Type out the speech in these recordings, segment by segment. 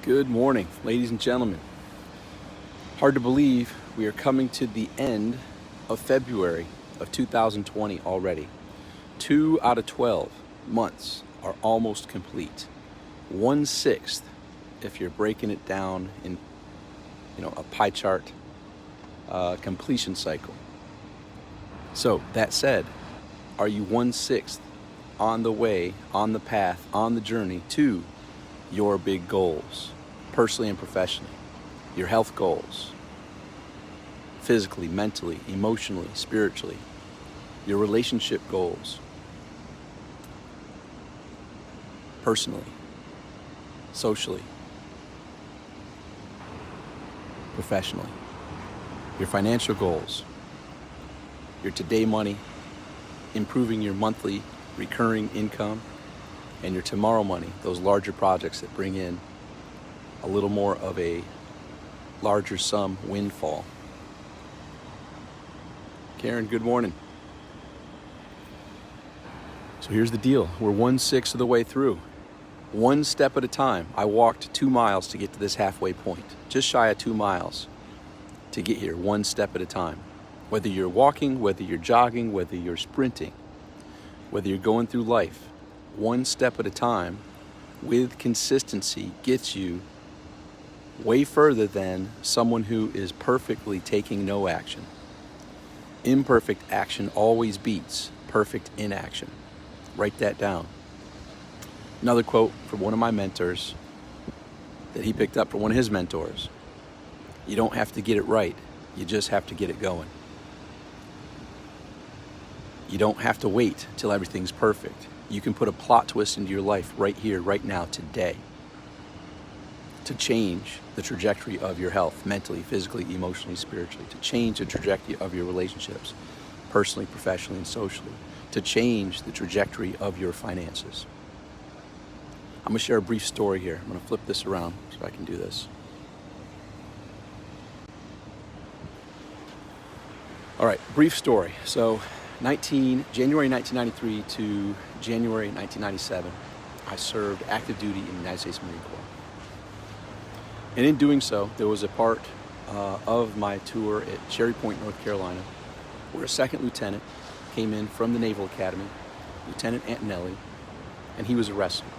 Good morning, ladies and gentlemen. Hard to believe we are coming to the end of February of 2020 already. 2 out of 12 months are almost complete. 1/6, if you're breaking it down in a pie chart completion cycle. So that said, are you 1/6 on the way, on the path, on the journey to your big goals, personally and professionally, your health goals, physically, mentally, emotionally, spiritually, your relationship goals, personally, socially, professionally, your financial goals, your today money, improving your monthly recurring income, and your tomorrow money, those larger projects that bring in a little more of a larger sum windfall. Karen, good morning. So here's the deal. We're 1/6 of the way through. One step at a time. I walked 2 miles to get to this halfway point. Just shy of 2 miles to get here, one step at a time. Whether you're walking, whether you're jogging, whether you're sprinting, whether you're going through life, one step at a time with consistency gets you way further than someone who is perfectly taking no action. Imperfect action always beats perfect inaction. Write that down. Another quote from one of my mentors that he picked up from one of his mentors. You don't have to get it right. You just have to get it going. You don't have to wait till everything's perfect. You can put a plot twist into your life right here, right now, today, to change the trajectory of your health, mentally, physically, emotionally, spiritually, to change the trajectory of your relationships, personally, professionally, and socially, to change the trajectory of your finances. I'm gonna share a brief story here. I'm gonna flip this around so I can do this. All right, brief story. So January 1993 to January 1997, I served active duty in the United States Marine Corps. And in doing so, there was a part of my tour at Cherry Point, North Carolina, where a second lieutenant came in from the Naval Academy, Lieutenant Antonelli, and he was a wrestler.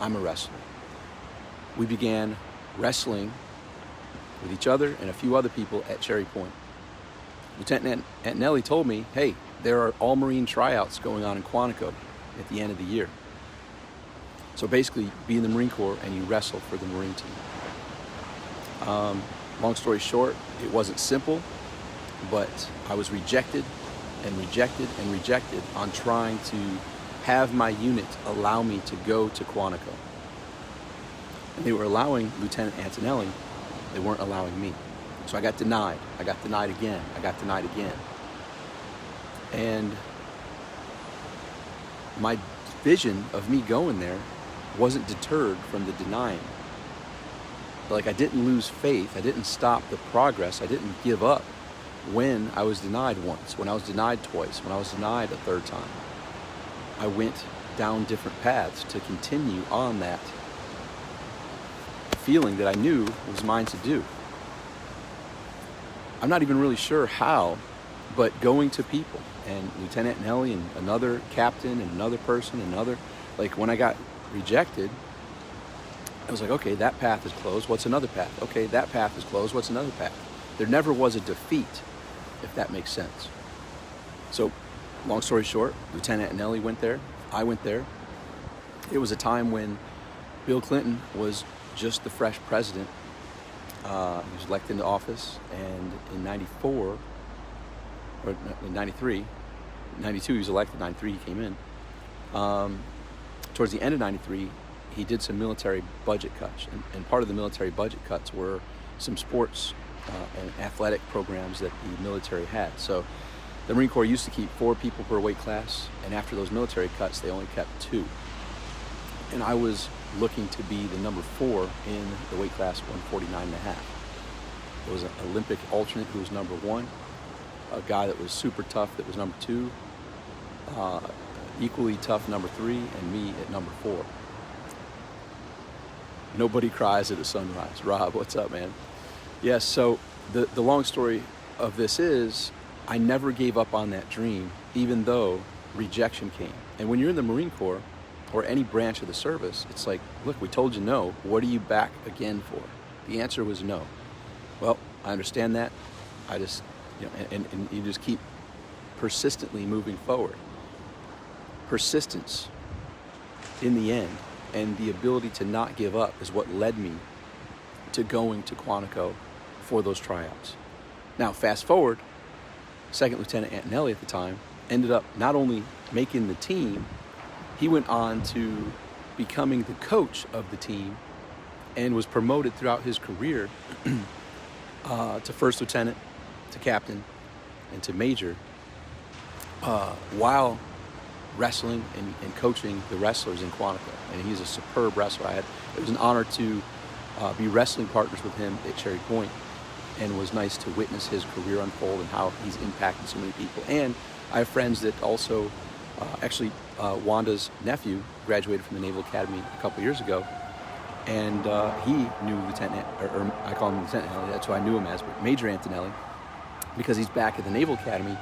I'm a wrestler. We began wrestling with each other and a few other people at Cherry Point. Lieutenant Antonelli told me, hey, there are all-Marine tryouts going on in Quantico at the end of the year. So basically, be in the Marine Corps and you wrestle for the Marine team. Long story short, it wasn't simple, but I was rejected and rejected and rejected on trying to have my unit allow me to go to Quantico. And they were allowing Lieutenant Antonelli, they weren't allowing me. So I got denied. I got denied again. I got denied again. And my vision of me going there wasn't deterred from the denying. Like, I didn't lose faith. I didn't stop the progress. I didn't give up when I was denied once, when I was denied twice, when I was denied a third time. I went down different paths to continue on that feeling that I knew was mine to do. I'm not even really sure how, but going to people, and Lieutenant Antonelli and another captain and another person, like when I got rejected, I was like, okay, that path is closed. What's another path? Okay, that path is closed. What's another path? There never was a defeat, if that makes sense. So, long story short, Lieutenant Antonelli went there. I went there. It was a time when Bill Clinton was just the fresh president. He was elected into office, and in 94, or in 93, 92 he was elected, 93 he came in. Towards the end of 93, he did some military budget cuts, and part of the military budget cuts were some sports and athletic programs that the military had. So the Marine Corps used to keep 4 people per weight class, and after those military cuts, they only kept 2. And I was looking to be the number 4 in the weight class 149.5. There was an Olympic alternate who was number 1, a guy that was super tough that was number 2, equally tough number 3, and me at number 4. Nobody cries at a sunrise. Rob, what's up, man? Yes, so the long story of this is I never gave up on that dream, even though rejection came. And when you're in the Marine Corps or any branch of the service, it's like, look, we told you no. What are you back again for? The answer was no. Well, I understand that. I just, and you just keep persistently moving forward. Persistence in the end and the ability to not give up is what led me to going to Quantico for those tryouts. Now, fast forward, Second Lieutenant Antonelli at the time ended up not only making the team, he went on to becoming the coach of the team and was promoted throughout his career to first lieutenant, to captain, and to major, while wrestling and coaching the wrestlers in Quantico. And he's a superb wrestler. It was an honor to be wrestling partners with him at Cherry Point, and it was nice to witness his career unfold and how he's impacted so many people. And I have friends that also, Wanda's nephew graduated from the Naval Academy a couple years ago, and he knew Lieutenant, or I call him Lieutenant Antonelli, that's who I knew him as, but Major Antonelli, because he's back at the Naval Academy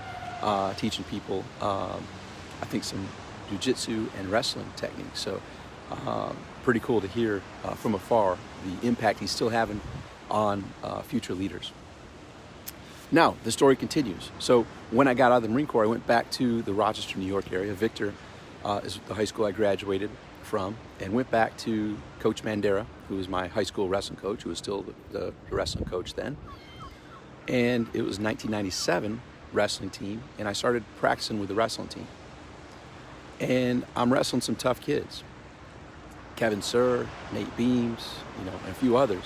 teaching people, I think, some jiu-jitsu and wrestling techniques. So pretty cool to hear from afar the impact he's still having on future leaders. Now, the story continues. So when I got out of the Marine Corps, I went back to the Rochester, New York area. Victor is the high school I graduated from, and went back to Coach Mandera, who was my high school wrestling coach, who was still the wrestling coach then. And it was 1997 wrestling team, and I started practicing with the wrestling team. And I'm wrestling some tough kids. Kevin Sir, Nate Beams, and a few others.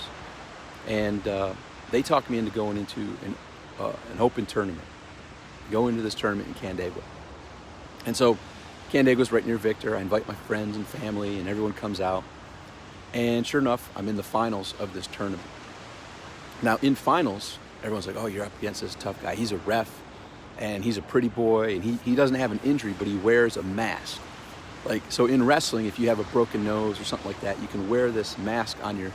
And they talked me into going into an open tournament, go into this tournament in Canandaigua. And so Canandaigua's right near Victor. I invite my friends and family, and everyone comes out. And sure enough, I'm in the finals of this tournament. Now, in finals, everyone's like, oh, you're up against this tough guy. He's a ref, and he's a pretty boy, and he doesn't have an injury, but he wears a mask. So in wrestling, if you have a broken nose or something like that, you can wear this mask on your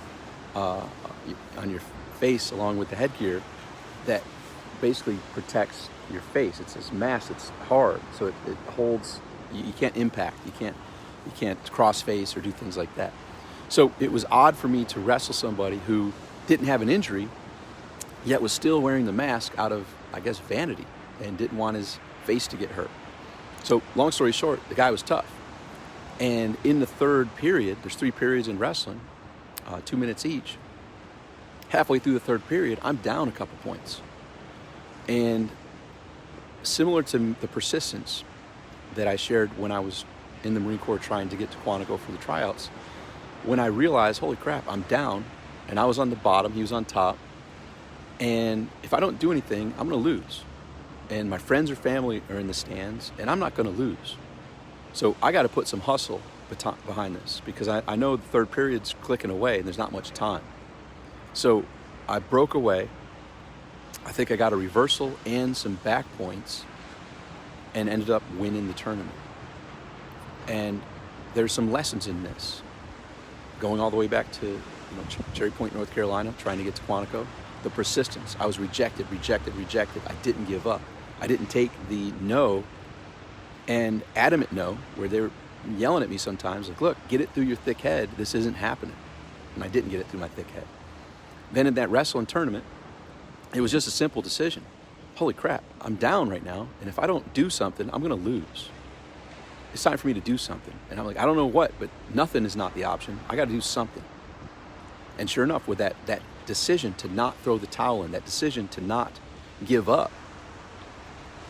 face along with the headgear that basically protects your face. It's this mask that's hard, so it holds. You can't impact. You can't cross face or do things like that. So it was odd for me to wrestle somebody who didn't have an injury, yet was still wearing the mask out of, I guess, vanity, and didn't want his face to get hurt. So long story short, the guy was tough. And in the third period, there's 3 periods in wrestling, 2 minutes each. Halfway through the third period, I'm down a couple points. And similar to the persistence that I shared when I was in the Marine Corps trying to get to Quantico for the tryouts, when I realized, holy crap, I'm down, and I was on the bottom, he was on top, and if I don't do anything, I'm going to lose. And my friends or family are in the stands, and I'm not going to lose. So I got to put some hustle behind this, because I know the third period's clicking away and there's not much time. So I broke away. I think I got a reversal and some back points and ended up winning the tournament. And there's some lessons in this. Going all the way back to Cherry Point, North Carolina, trying to get to Quantico. The persistence. I was rejected. I didn't give up. I didn't take the no and adamant no, where they were yelling at me sometimes, like, look, get it through your thick head. This isn't happening. And I didn't get it through my thick head. Then in that wrestling tournament, it was just a simple decision. Holy crap, I'm down right now, and if I don't do something, I'm going to lose. It's time for me to do something. And I'm like, I don't know what, but nothing is not the option. I got to do something. And sure enough, with that decision to not throw the towel in, that decision to not give up,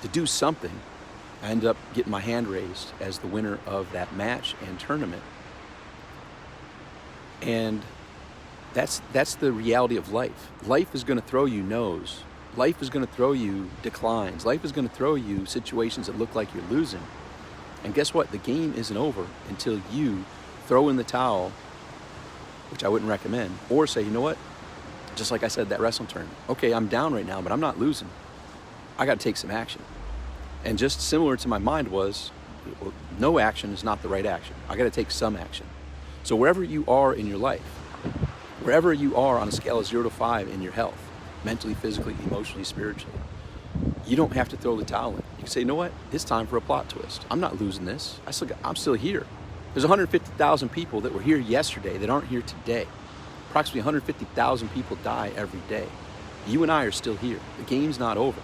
to do something, I ended up getting my hand raised as the winner of that match and tournament. And that's the reality of life. Life is going to throw you no's. Life is going to throw you declines. Life is going to throw you situations that look like you're losing. And guess what? The game isn't over until you throw in the towel, which I wouldn't recommend, or say, you know what? Just like I said, that wrestling tournament. Okay, I'm down right now, but I'm not losing. I got to take some action. And just similar to my mind was, no action is not the right action. I got to take some action. So wherever you are in your life, Wherever you are on a scale of 0 to 5 in your health, mentally, physically, emotionally, spiritually, you don't have to throw the towel in. You can say, you know what? It's time for a plot twist. I'm not losing this. I'm still here. There's 150,000 people that were here yesterday that aren't here today. Approximately 150,000 people die every day. You and I are still here. The game's not over.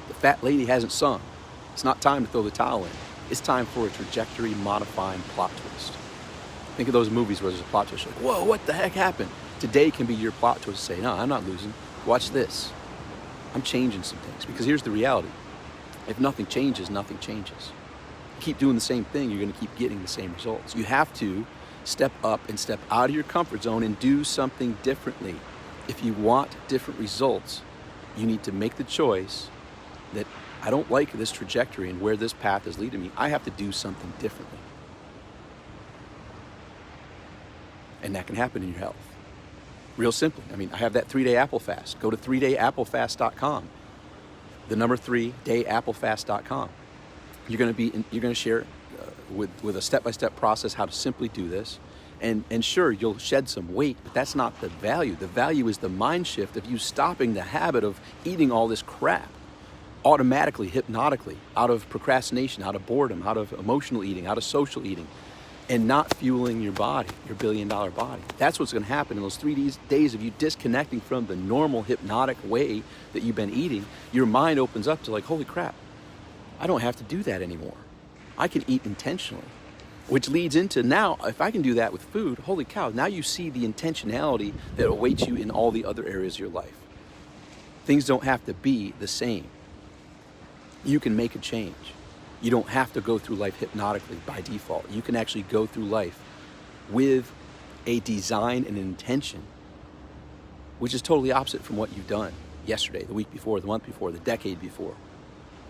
The fat lady hasn't sung. It's not time to throw the towel in. It's time for a trajectory modifying plot twist. Think of those movies where there's a plot twist. You're like, whoa, what the heck happened? Today can be your plot twist to say, no, I'm not losing. Watch this. I'm changing some things. Because here's the reality. If nothing changes, nothing changes. Keep doing the same thing, you're going to keep getting the same results. You have to step up and step out of your comfort zone and do something differently. If you want different results, you need to make the choice that I don't like this trajectory and where this path is leading me. I have to do something differently. And that can happen in your health. Real simply. I mean, I have that 3-day apple fast. Go to 3dayapplefast.com. The number 3dayapplefast.com. You're going to share with a step-by-step process how to simply do this. And sure, you'll shed some weight, but that's not the value. The value is the mind shift of you stopping the habit of eating all this crap automatically, hypnotically, out of procrastination, out of boredom, out of emotional eating, out of social eating, and not fueling your body, your billion-dollar body. That's what's going to happen in those 3 days of you disconnecting from the normal hypnotic way that you've been eating. Your mind opens up to like, holy crap, I don't have to do that anymore. I can eat intentionally, which leads into now, if I can do that with food, holy cow, now you see the intentionality that awaits you in all the other areas of your life. Things don't have to be the same. You can make a change. You don't have to go through life hypnotically by default. You can actually go through life with a design and an intention, which is totally opposite from what you've done yesterday, the week before, the month before, the decade before.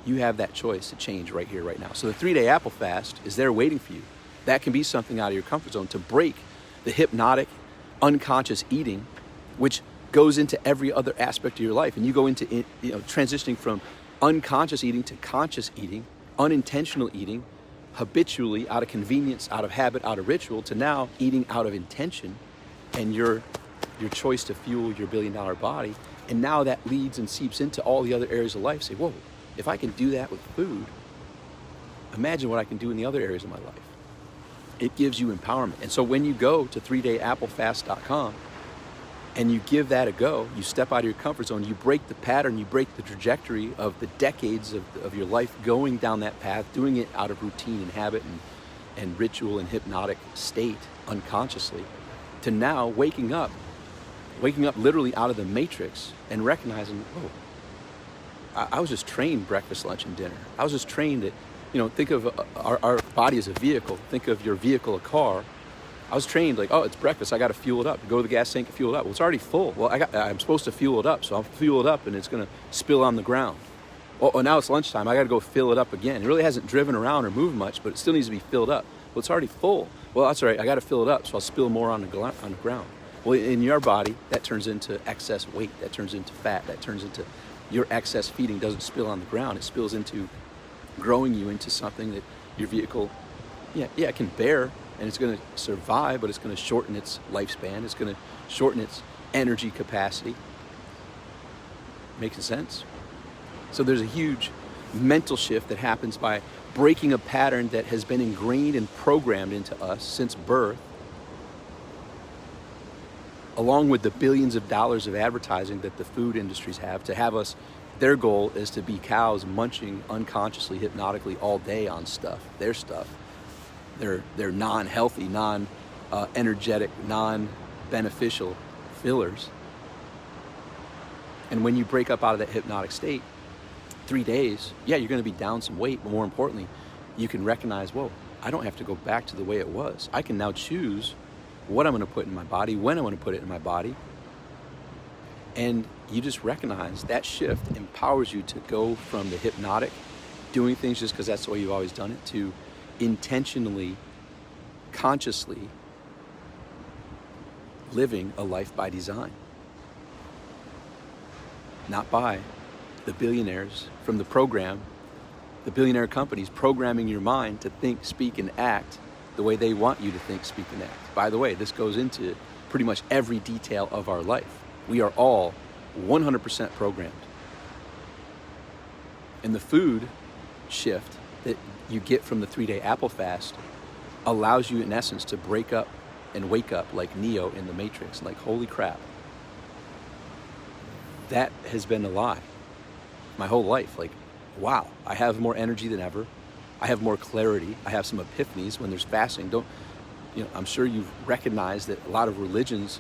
You have that choice to change right here, right now. So the 3-day apple fast is there waiting for you. That can be something out of your comfort zone to break the hypnotic, unconscious eating, which goes into every other aspect of your life. And you go into transitioning from unconscious eating to conscious eating, unintentional eating, habitually, out of convenience, out of habit, out of ritual, to now eating out of intention and your choice to fuel your billion-dollar body. And now that leads and seeps into all the other areas of life. Say, whoa, if I can do that with food, imagine what I can do in the other areas of my life. It gives you empowerment. And so when you go to 3dayapplefast.com and you give that a go, you step out of your comfort zone, you break the pattern, you break the trajectory of the decades of your life going down that path, doing it out of routine and habit and ritual and hypnotic state unconsciously, to now waking up literally out of the matrix and recognizing, oh, I was just trained breakfast, lunch, and dinner. I was just trained that, think of our body as a vehicle. Think of your vehicle a car. I was trained like, oh, it's breakfast. I got to fuel it up. Go to the gas tank and fuel it up. Well, it's already full. Well, I'm supposed to fuel it up. So I'll fuel it up and it's going to spill on the ground. Oh, now it's lunchtime. I got to go fill it up again. It really hasn't driven around or moved much, but it still needs to be filled up. Well, it's already full. Well, that's all right. I got to fill it up. So I'll spill more on the ground. Well, in your body, that turns into excess weight. That turns into fat. That turns into your excess feeding doesn't spill on the ground. It spills into growing you into something that your vehicle, it can bear, and it's going to survive, but it's going to shorten its lifespan. It's going to shorten its energy capacity. Making sense? So there's a huge mental shift that happens by breaking a pattern that has been ingrained and programmed into us since birth, along with the billions of dollars of advertising that the food industries have to have us. Their goal is to be cows munching unconsciously, hypnotically all day on stuff, their stuff. They're non-healthy, non-energetic, non-beneficial fillers. And when you break up out of that hypnotic state, 3 days, you're going to be down some weight, but more importantly, you can recognize, whoa, I don't have to go back to the way it was. I can now choose what I'm going to put in my body, when I'm going to put it in my body. And you just recognize that shift empowers you to go from the hypnotic, doing things just because that's the way you've always done it, to intentionally, consciously living a life by design. Not by the billionaires from the program, the billionaire companies programming your mind to think, speak, and act the way they want you to think, speak, and act. By the way, this goes into pretty much every detail of our life. We are all 100% programmed. And the food shift that you get from the 3-day Apple fast allows you, in essence, to break up and wake up like Neo in the Matrix. Like, holy crap. That has been a lie my whole life. Like, wow, I have more energy than ever. I have more clarity. I have some epiphanies when there's fasting. I'm sure you've recognized that a lot of religions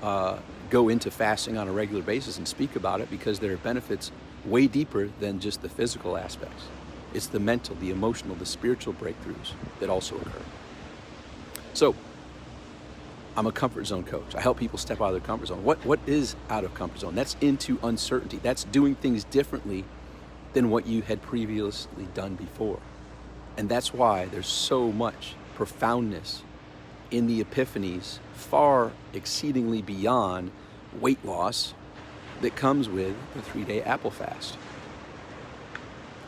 go into fasting on a regular basis and speak about it because there are benefits way deeper than just the physical aspects. It's the mental, the emotional, the spiritual breakthroughs that also occur. So, I'm a comfort zone coach. I help people step out of their comfort zone. What is out of comfort zone? That's into uncertainty. That's doing things differently than what you had previously done before. And that's why there's so much profoundness in the epiphanies, far exceedingly beyond weight loss, that comes with the 3-day Apple fast.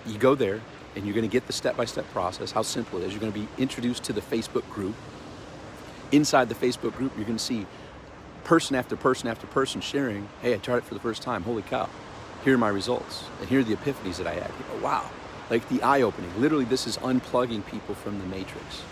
You go there and you're going to get the step-by-step process, how simple it is. You're going to be introduced to the Facebook group. Inside the Facebook group, you're going to see person after person after person sharing, hey, I tried it for the first time. Holy cow. Here are my results. And here are the epiphanies that I had. You go, wow. Like the eye-opening. Literally, this is unplugging people from the matrix.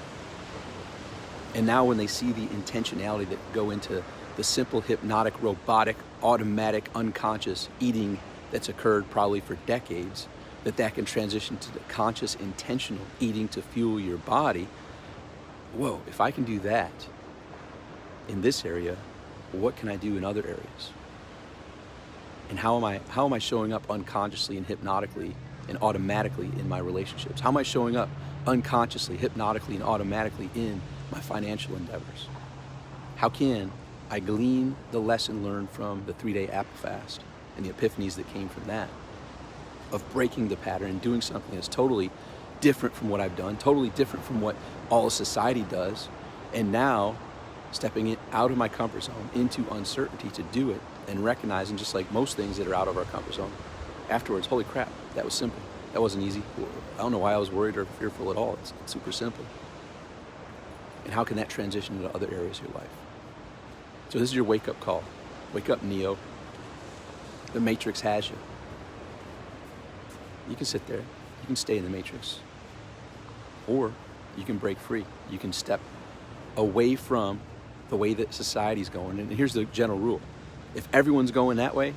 And now when they see the intentionality that go into the simple, hypnotic, robotic, automatic, unconscious eating that's occurred probably for decades, that can transition to the conscious, intentional eating to fuel your body. Whoa, if I can do that in this area, what can I do in other areas? And how am I showing up unconsciously and hypnotically and automatically in my relationships? How am I showing up unconsciously, hypnotically, and automatically in my financial endeavors? How can I glean the lesson learned from the 3-day Apple fast and the epiphanies that came from that, of breaking the pattern and doing something that's totally different from what I've done, totally different from what all of society does, and now stepping it out of my comfort zone into uncertainty to do it, and recognizing, just like most things that are out of our comfort zone, afterwards, holy crap, that was simple. That wasn't easy. I don't know why I was worried or fearful at all. It's super simple. And how can that transition into other areas of your life? So this is your wake-up call. Wake up, Neo. The Matrix has you. You can sit there. You can stay in the Matrix. Or you can break free. You can step away from the way that society's going. And here's the general rule. If everyone's going that way,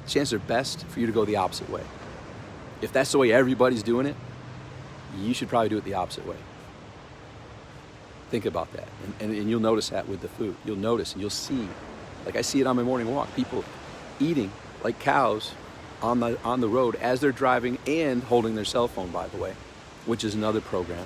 chances are best for you to go the opposite way. If that's the way everybody's doing it, you should probably do it the opposite way. Think about that. And you'll notice that with the food. You'll notice and you'll see, like I see it on my morning walk, people eating like cows on the road as they're driving and holding their cell phone, by the way, which is another program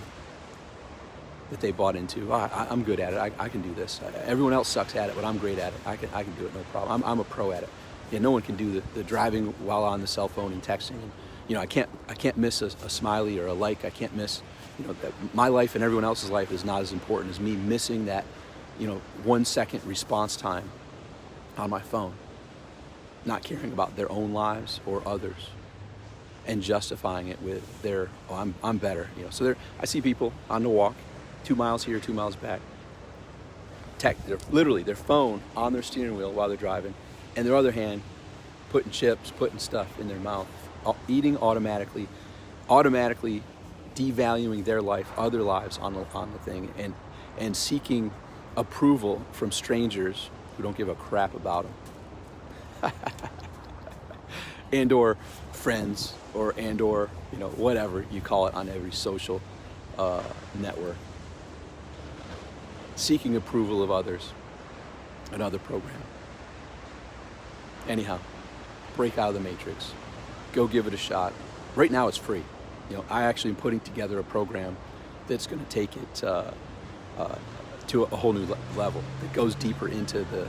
that they bought into. I'm good at it. I can do this. Everyone else sucks at it, but I'm great at it. I can do it, no problem. I'm a pro at it. Yeah, no one can do the driving while on the cell phone and texting. And, I can't miss a smiley or a like. I can't miss, that my life and everyone else's life is not as important as me missing that, 1 second response time on my phone, not caring about their own lives or others, and justifying it with their, I'm better. So I see people on the walk, 2 miles here, 2 miles back, literally their phone on their steering wheel while they're driving, and their other hand putting chips, putting stuff in their mouth, eating automatically devaluing their life, other lives on the thing, and seeking approval from strangers who don't give a crap about them, and or friends, or whatever you call it on every social network. Seeking approval of others, another program. Anyhow, break out of the matrix. Go give it a shot. Right now it's free. I actually am putting together a program that's going to take it to a whole new level that goes deeper into the,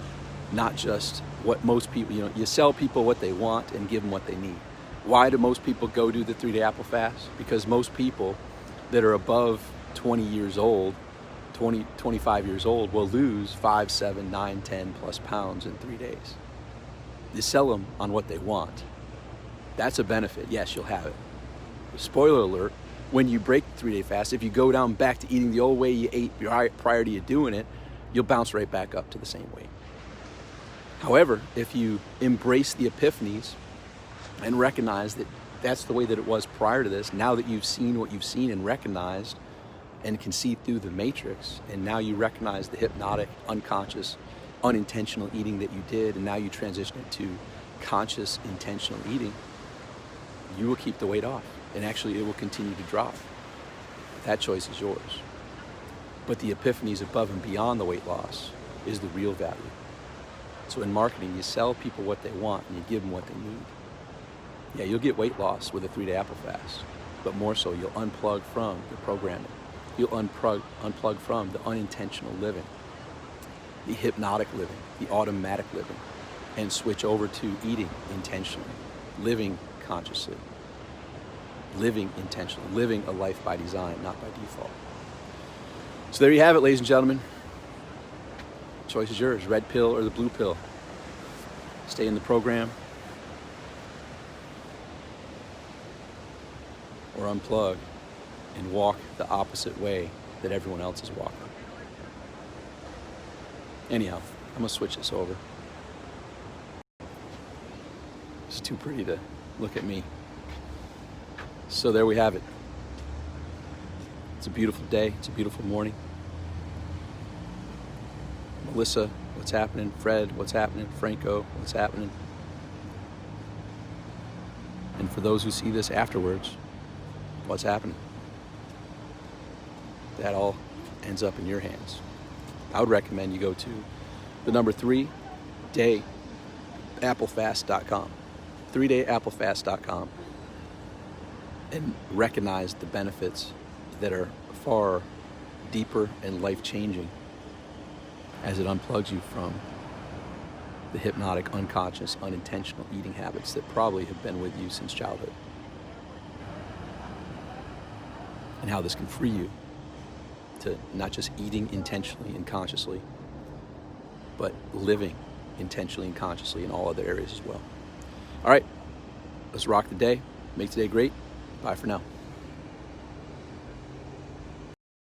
not just what most people, you sell people what they want and give them what they need. Why do most people go do the 3-day Apple fast? Because most people that are above 20 years old, 25 years old, will lose 5, 7, 9, 10 plus pounds in 3 days. You sell them on what they want. That's a benefit. Yes, you'll have it. Spoiler alert, when you break the 3-day fast, if you go down back to eating the old way you ate prior to you doing it, you'll bounce right back up to the same weight. However, if you embrace the epiphanies and recognize that that's the way that it was prior to this, now that you've seen what you've seen and recognized and can see through the matrix, and now you recognize the hypnotic, unconscious, unintentional eating that you did, and now you transition it to conscious, intentional eating, you will keep the weight off, and actually it will continue to drop. That choice is yours. But the epiphanies above and beyond the weight loss is the real value. So in marketing, you sell people what they want and you give them what they need. Yeah, you'll get weight loss with a 3-day apple fast, but more so, you'll unplug from the programming. You'll unplug from the unintentional living, the hypnotic living, the automatic living, and switch over to eating intentionally, living consciously, living intentionally, living a life by design, not by default. So there you have it, ladies and gentlemen. Choice is yours, red pill or the blue pill. Stay in the program or unplug and walk the opposite way that everyone else is walking. Anyhow, I'm gonna switch this over. It's too pretty to look at me. So there we have it. It's a beautiful day, it's a beautiful morning. Melissa, what's happening? Fred, what's happening? Franco, what's happening? And for those who see this afterwards, what's happening? That all ends up in your hands. I would recommend you go to the number 3dayapplefast.com, 3dayapplefast.com, and recognize the benefits that are far deeper and life-changing as it unplugs you from the hypnotic, unconscious, unintentional eating habits that probably have been with you since childhood. And how this can free you to not just eating intentionally and consciously, but living intentionally and consciously in all other areas as well. All right, let's rock the day. Make today great. Bye for now.